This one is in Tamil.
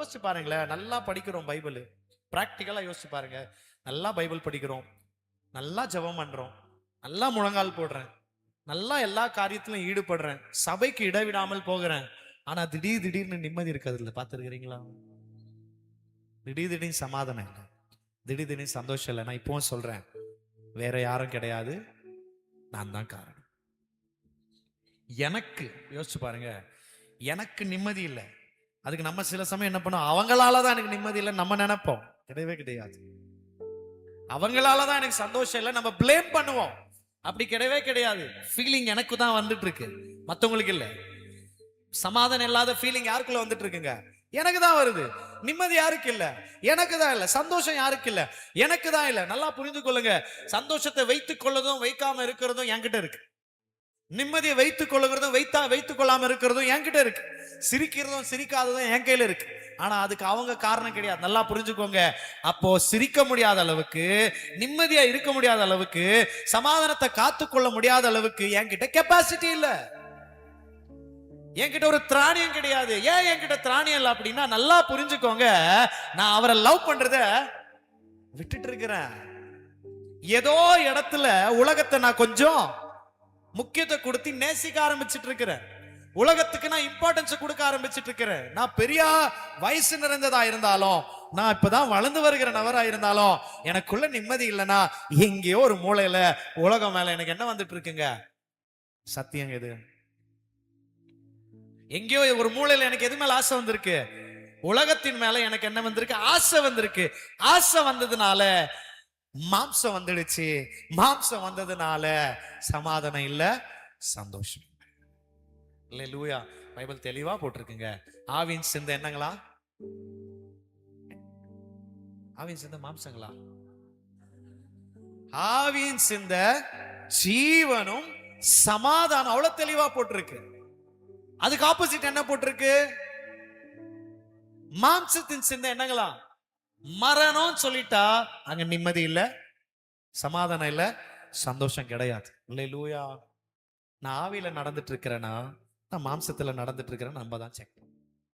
யோசிச்சு பாருங்களேன், நல்லா படிக்கிறோம் பைபிள், பிராக்டிக்கலா யோசிச்சு பாருங்க. நல்லா பைபிள் படிக்கிறோம், நல்லா ஜெபம் பண்றோம், நல்லா முழங்கால் போடுறேன், நல்லா எல்லா காரியத்திலும் ஈடுபடுறேன், சபைக்கு இடைவிடாமல் போகிறேன். ஆனா திடீர்னு நிம்மதி இருக்காது இல்ல, பார்த்துருக்கிறீங்களா? திடீர்னு சமாதானம் இல்லை, திடீர்னு சந்தோஷம் இல்லை. நான் இப்பவும் சொல்றேன், வேற யாரும் கிடையாது, நான் தான் காரணம். எனக்கு யோசிச்சு பாருங்க, எனக்கு நிம்மதி இல்லை. அதுக்கு நம்ம சில சமயம் என்ன பண்ணோம், அவங்களாலதான் எனக்கு நிம்மதி இல்லை நம்ம நினைப்போம். கிடையவே கிடையாது. அவங்களாலதான் எனக்கு சந்தோஷம் இல்லை நம்ம பிளேம் பண்ணுவோம். அப்படி கிடையவே கிடையாது. ஃபீலிங் எனக்கு தான் வந்துட்டு இருக்கு, மத்தவங்களுக்கு இல்ல. சமாதானம் இல்லாத ஃபீலிங் யாருக்குள்ள வந்துட்டு இருக்குங்க? எனக்கு தான் வருது. நிம்மதி யாருக்கு இல்ல? எனக்கு தான் இல்ல. சந்தோஷம் யாருக்கு இல்ல? எனக்கு தான் இல்ல. நல்லா புரிந்து கொள்ளுங்க, சந்தோஷத்தை வைத்துக் கொள்ளதும் வைக்காம இருக்கிறதும் என்கிட்ட இருக்கு. நிம்மதியை வைத்துக் கொள்ளுகிறதும் வைத்துக் கொள்ளாம இருக்கிறதும் என்கிட்ட இருக்கு. சிரிக்கிறதும் சிரிக்காததும் என் கையில இருக்கு. ஆனா அதுக்கு அவங்க காரணம் கிடையாது. நல்லா புரிஞ்சுக்கோங்க. அப்போ சிரிக்க முடியாத அளவுக்கு, நிம்மதியா இருக்க முடியாத அளவுக்கு, சமாதானத்தை காத்துக்கொள்ள முடியாத அளவுக்கு என்கிட்ட கெப்பாசிட்டி இல்ல. என்கிட்ட ஒரு திராணியம் கிடையாது. ஏன் என்கிட்ட திராணியம் இல்லை அப்படின்னா, நல்லா புரிஞ்சுக்கோங்க, நான் அவரை லவ் பண்றத விட்டுட்டு இருக்கிறேன். ஏதோ இடத்துல உலகத்தை நான் கொஞ்சம் முக்கியத்துவம் கொடுத்து நேசிக்க ஆரம்பிச்சிட்டு இருக்கிறேன். உலகத்துக்கு நான் இம்பார்ட்டன்ஸ் கொடுக்க ஆரம்பிச்சிட்டு இருக்கிறேன். நான் பெரிய வயசு நிறைந்ததா இருந்தாலும், நான் இப்பதான் வளர்ந்து வருகிற நபரா இருந்தாலும், எனக்குள்ள நிம்மதி இல்லைன்னா எங்கேயோ ஒரு மூலையில உலகம் மேல எனக்கு என்ன வந்துட்டு இருக்குங்க? சத்தியம் எது? எங்கேயோ ஒரு மூலையில எனக்கு எது மேல ஆசை வந்திருக்கு? உலகத்தின் மேல எனக்கு என்ன வந்திருக்கு? ஆசை வந்திருக்கு. ஆசை வந்ததுனால மாம்சம் வந்துடுச்சு. மாம்சம் வந்ததுனால சமாதானம் இல்ல, சந்தோஷம் இல்ல. லூயா, பைபிள் தெளிவா போட்டிருக்குங்க. ஆவின் சிந்தை என்னங்களா? ஆவின் சிந்தை மாம்சங்களா? ஆவின் சிந்தை ஜீவனும் சமாதானம், அவ்வளவு தெளிவா போட்டிருக்கு. அதுக்கு ஆப்போசிட் என்ன போட்டிருக்கு? மாம்சத்தின் சிந்தை என்னங்களா? மரணம் சொல்லிட்டா அங்க நிம்மதி இல்ல, சமாதானம் இல்ல, சந்தோஷம் கிடையாது. அல்லேலூயா. நான் ஆவியில நடந்துட்டு இருக்கிறேன்னா, நான் மாம்சத்துல நடந்துட்டு இருக்கிறேன்னு நம்ம தான் செக்